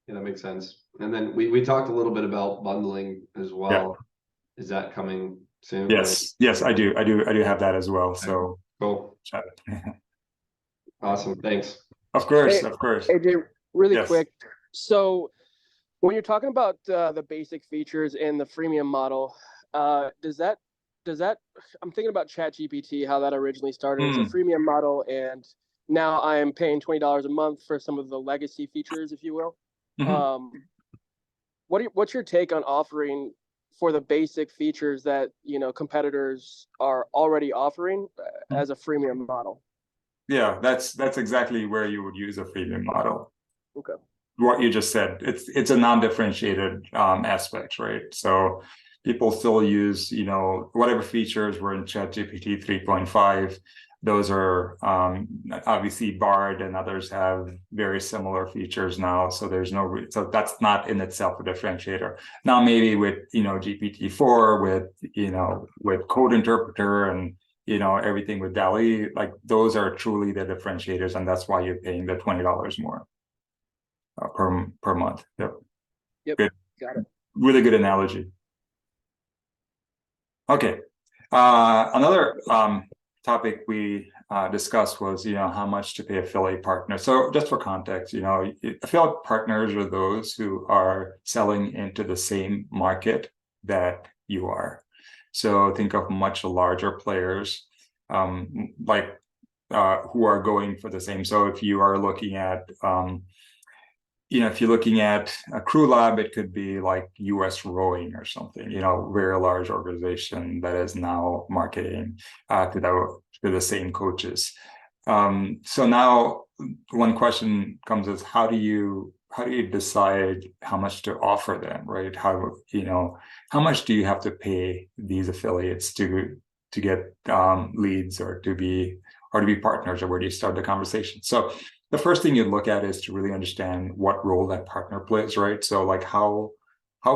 Yeah, that makes sense. And then we talked a little bit about bundling as well. Yeah. Is that coming soon? Yes, I do have that as well. So cool. Awesome, thanks. Of course. AJ, really quick. So when you're talking about the basic features in the freemium model, does that I'm thinking about ChatGPT, how that originally started as a freemium model, and now I am paying $20 a month for some of the legacy features, if you will. What's your take on offering for the basic features that competitors are already offering as a freemium model? Yeah, that's exactly where you would use a freemium model. Okay. What you just said, it's a non-differentiated aspect, right? So people still use, whatever features were in ChatGPT 3.5. Those are obviously Bard and others have very similar features now. So so that's not in itself a differentiator. Now maybe with GPT-4, with code interpreter and everything with DALL-E, like, those are truly the differentiators, and that's why you're paying the $20 more per month. Yep. Good. Got it. Really good analogy. Okay. Another topic we discussed was, how much to pay affiliate partners. So just for context, affiliate partners are those who are selling into the same market that you are. So think of much larger players, like who are going for the same. So if you are looking at, if you're looking at a crew lab, it could be like US Rowing or something, very large organization that is now marketing to the same coaches. So now one question comes is, how do you decide how much to offer them, right? How much do you have to pay these affiliates to get leads or to be partners, or where do you start the conversation? So the first thing you look at is to really understand what role that partner plays, right? So like how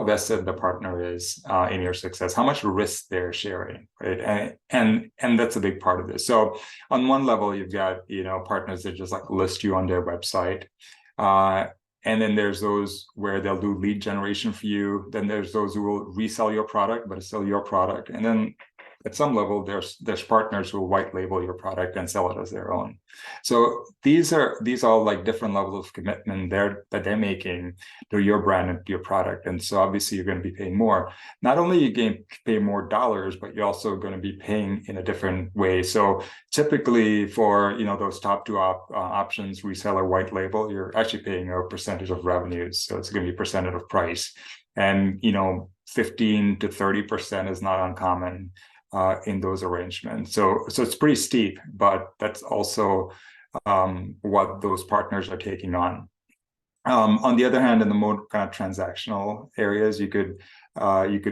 vested the partner is in your success, how much risk they're sharing, right? And that's a big part of this. So on one level, you've got partners that just like list you on their website. And then there's those where they'll do lead generation for you. Then there's those who will resell your product, but sell your product. And then at some level, there's partners who will white label your product and sell it as their own. So these are like different levels of commitment that they're making to your brand and to your product. And so obviously you're going to be paying more. Not only are you going to pay more dollars, but you're also going to be paying in a different way. So typically for those top two options, reseller, white label, you're actually paying a percentage of revenues. So it's going to be a percentage of price. And 15 to 30% is not uncommon in those arrangements. So it's pretty steep, but that's also what those partners are taking on. On the other hand, in the more kind of transactional areas, you could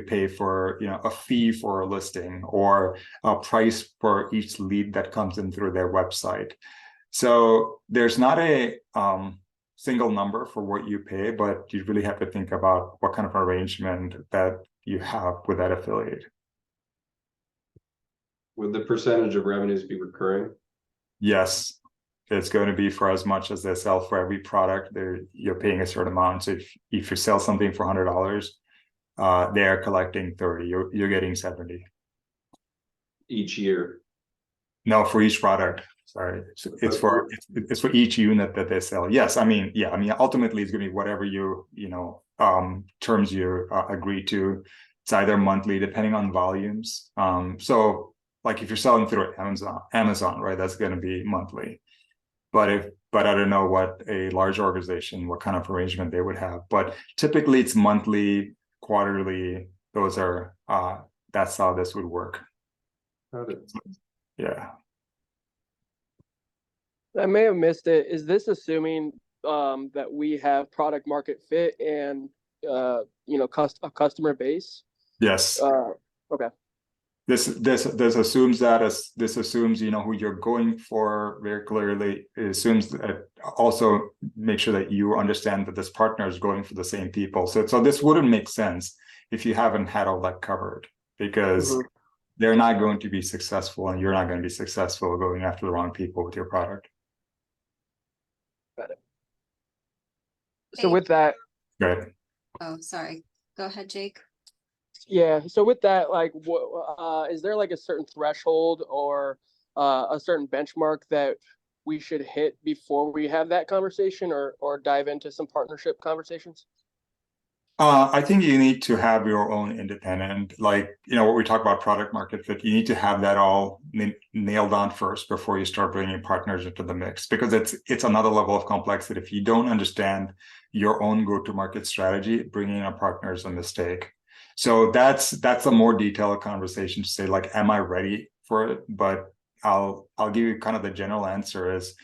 pay for a fee for a listing or a price for each lead that comes in through their website. So there's not a single number for what you pay, but you really have to think about what kind of arrangement that you have with that affiliate. Would the percentage of revenues be recurring? Yes, it's going to be for as much as they sell for every product. You're paying a certain amount. So if you sell something for $100, they are collecting 30. You're getting 70 each year. No, for each product. Sorry, so it's for each unit that they sell. Yes, I mean ultimately it's going to be whatever terms you agree to. It's either monthly, depending on volumes. So like if you're selling through Amazon, right, that's going to be monthly. But I don't know what a large organization, what kind of arrangement they would have. But typically it's monthly, quarterly. Those are that's how this would work. Got it. Yeah. I may have missed it. Is this assuming that we have product market fit and a customer base? Yes. Okay. This assumes who you're going for very clearly. It assumes that also make sure that you understand that this partner is going for the same people. So this wouldn't make sense if you haven't had all that covered, because they're not going to be successful and you're not going to be successful going after the wrong people with your product. Got it. So with that, good. Oh, sorry. Go ahead, Jake. Yeah. So with that, like, is there like a certain threshold or a certain benchmark that we should hit before we have that conversation or dive into some partnership conversations? I think you need to have your own independent, like, what we talk about product market fit, you need to have that all nailed on first before you start bringing partners into the mix, because it's another level of complexity. If you don't understand your own go-to-market strategy, bringing in a partner is a mistake. So that's a more detailed conversation to say, like, am I ready for it? But I'll give you kind of the general answer is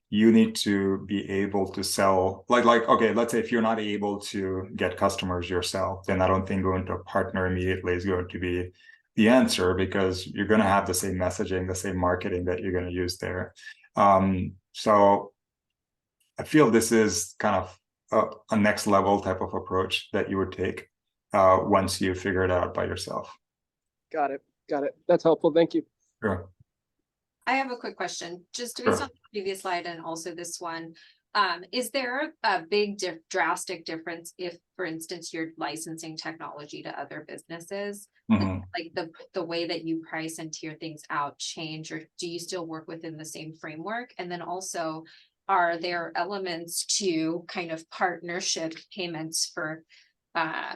you need to be able to sell, like, okay, let's say if you're not able to get customers yourself, then I don't think going to a partner immediately is going to be the answer, because you're going to have the same messaging, the same marketing that you're going to use there. So I feel this is kind of a next level type of approach that you would take once you figure it out by yourself. Got it. That's helpful. Thank you. Sure. I have a quick question, just based on the previous slide and also this one. Is there a big drastic difference if, for instance, you're licensing technology to other businesses? Mhm. Like the way that you price and tier things out change, or do you still work within the same framework? And then also, are there elements to kind of partnership payments for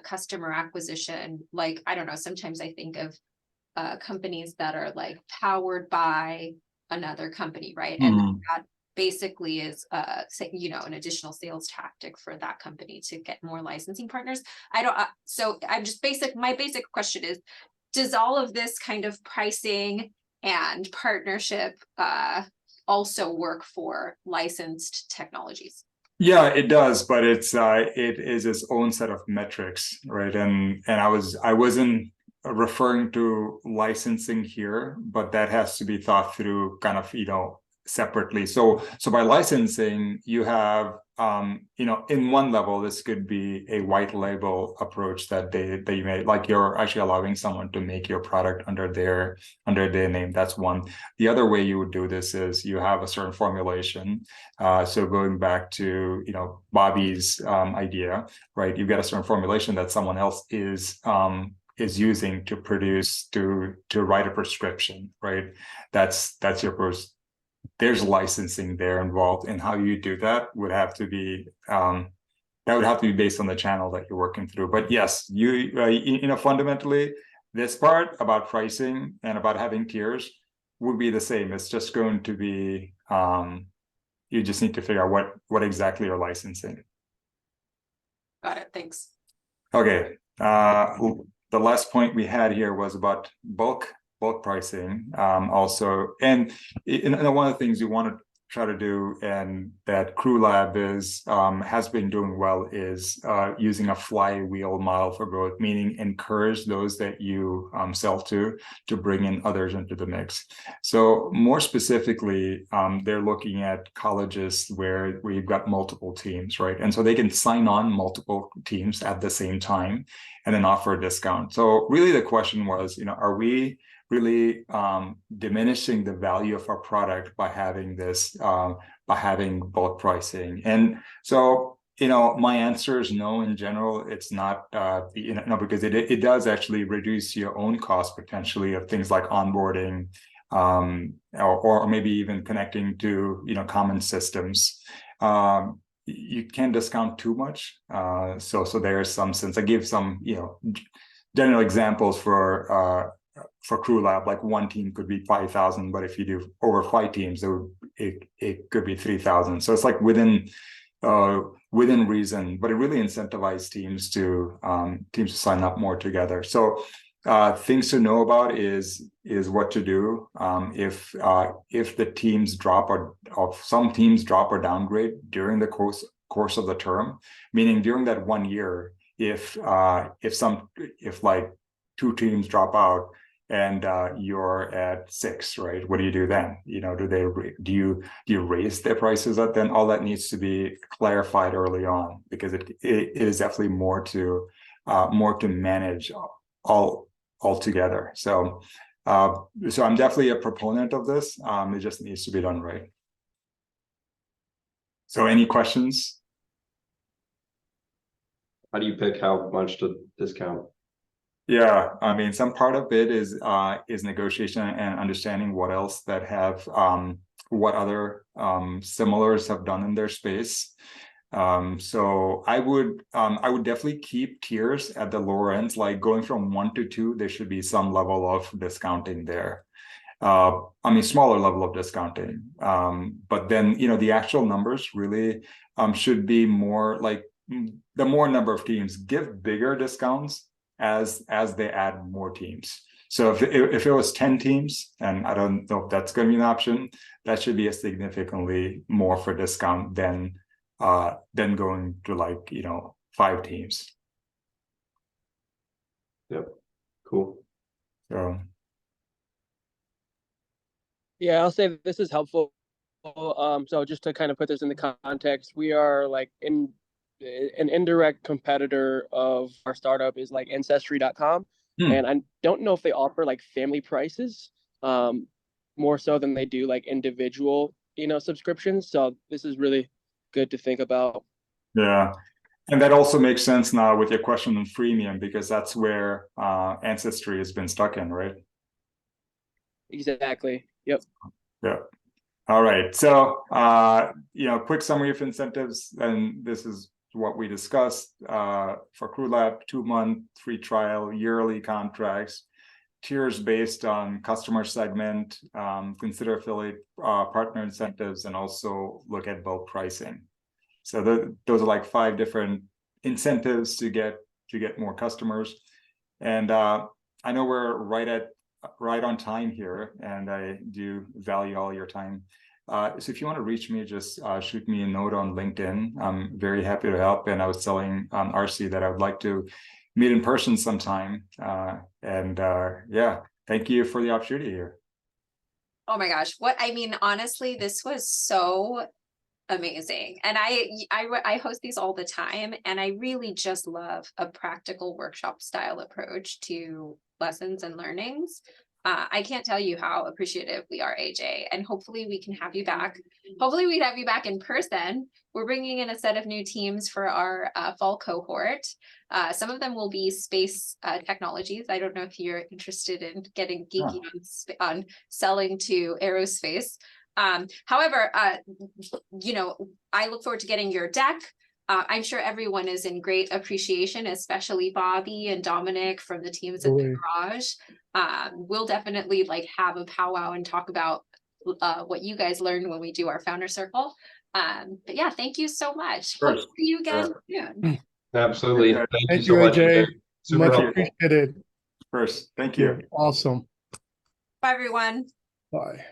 customer acquisition? Like, I don't know, sometimes I think of companies that are like powered by another company, right? And Mhm. that basically is an additional sales tactic for that company to get more licensing partners. I don't so I'm just my basic question is, does all of this kind of pricing and partnership also work for licensed technologies? Yeah, it does, but it is its own set of metrics, right? And I wasn't referring to licensing here, but that has to be thought through kind of, separately. So by licensing, you have in one level, this could be a white label approach that you made, like you're actually allowing someone to make your product under their name. That's one. The other way you would do this is you have a certain formulation. So going back to Bobby's idea, right? You've got a certain formulation that someone else is using to produce to write a prescription, right? That's your first. There's licensing there involved, and how you do that would have to be based on the channel that you're working through. But yes, fundamentally, this part about pricing and about having tiers would be the same. It's just going to be you just need to figure out what exactly you're licensing. Got it. Thanks. Okay. The last point we had here was about bulk pricing. Also, and one of the things you want to try to do, and that Crew Lab has been doing well, is using a flywheel model for growth, meaning encourage those that you sell to bring in others into the mix. So more specifically, they're looking at colleges where you've got multiple teams, right? And so they can sign on multiple teams at the same time and then offer a discount. So really the question was, are we really diminishing the value of our product by having this, by having bulk pricing? And so, my answer is no. In general, it's not, because it does actually reduce your own cost potentially of things like onboarding, or maybe even connecting to, common systems. You can't discount too much. So there is some sense. I give some, general examples for Crew Lab. Like one team could be 5,000, but if you do over 5 teams, it could be 3,000. So it's like within reason, but it really incentivizes teams to sign up more together. So things to know about is what to do if the teams drop or some teams drop or downgrade during the course of the term, meaning during that 1 year, if like 2 teams drop out and you're at 6, right? What do you do then? Do you raise their prices up? Then all that needs to be clarified early on, because it is definitely more to manage all together. So I'm definitely a proponent of this. It just needs to be done right. So any questions? How do you pick how much to discount? Yeah, I mean, some part of it is negotiation and understanding what else that have what other similars have done in their space. So I would definitely keep tiers at the lower ends, like going from 1 to 2. There should be some level of discounting there. Smaller level of discounting. But then the actual numbers really should be more like the more number of teams give bigger discounts as they add more teams. So if it was 10 teams, and I don't know if that's going to be an option, that should be a significantly more for discount than going to 5 teams. Yep. Cool. So Yeah, I'll say this is helpful. So just to kind of put this in the context, we are like an indirect competitor of our startup is like ancestry.com. And I don't know if they offer like family prices, more so than they do like individual, subscriptions. So this is really good to think about. Yeah. And that also makes sense now with your question on freemium, because that's where Ancestry has been stuck in, right? Exactly. Yep. Yeah. All right. So, quick summary of incentives, and this is what we discussed for CrewLab: 2-month free trial, yearly contracts, tiers based on customer segment, consider affiliate partner incentives, and also look at bulk pricing. So those are like 5 different incentives to get more customers. And I know we're right on time here, and I do value all your time. So if you want to reach me, just shoot me a note on LinkedIn. I'm very happy to help. And I was telling RC that I would like to meet in person sometime. Yeah, thank you for the opportunity here. Oh my gosh, honestly, this was so amazing. And I host these all the time, and I really just love a practical workshop style approach to lessons and learnings. I can't tell you how appreciative we are, AJ, and hopefully we can have you back. Hopefully we'd have you back in person. We're bringing in a set of new teams for our fall cohort. Some of them will be space technologies. I don't know if you're interested in getting geeky on selling to aerospace. However, I look forward to getting your deck. I'm sure everyone is in great appreciation, especially Bobby and Dominic from the teams at the garage. We'll definitely have a powwow and talk about what you guys learned when we do our founder circle. But yeah, thank you so much. Hope to see you again soon. Absolutely. Yeah. Thank you so much, AJ. Super Much helpful. appreciated. First, thank you. Awesome. Bye, everyone. Bye.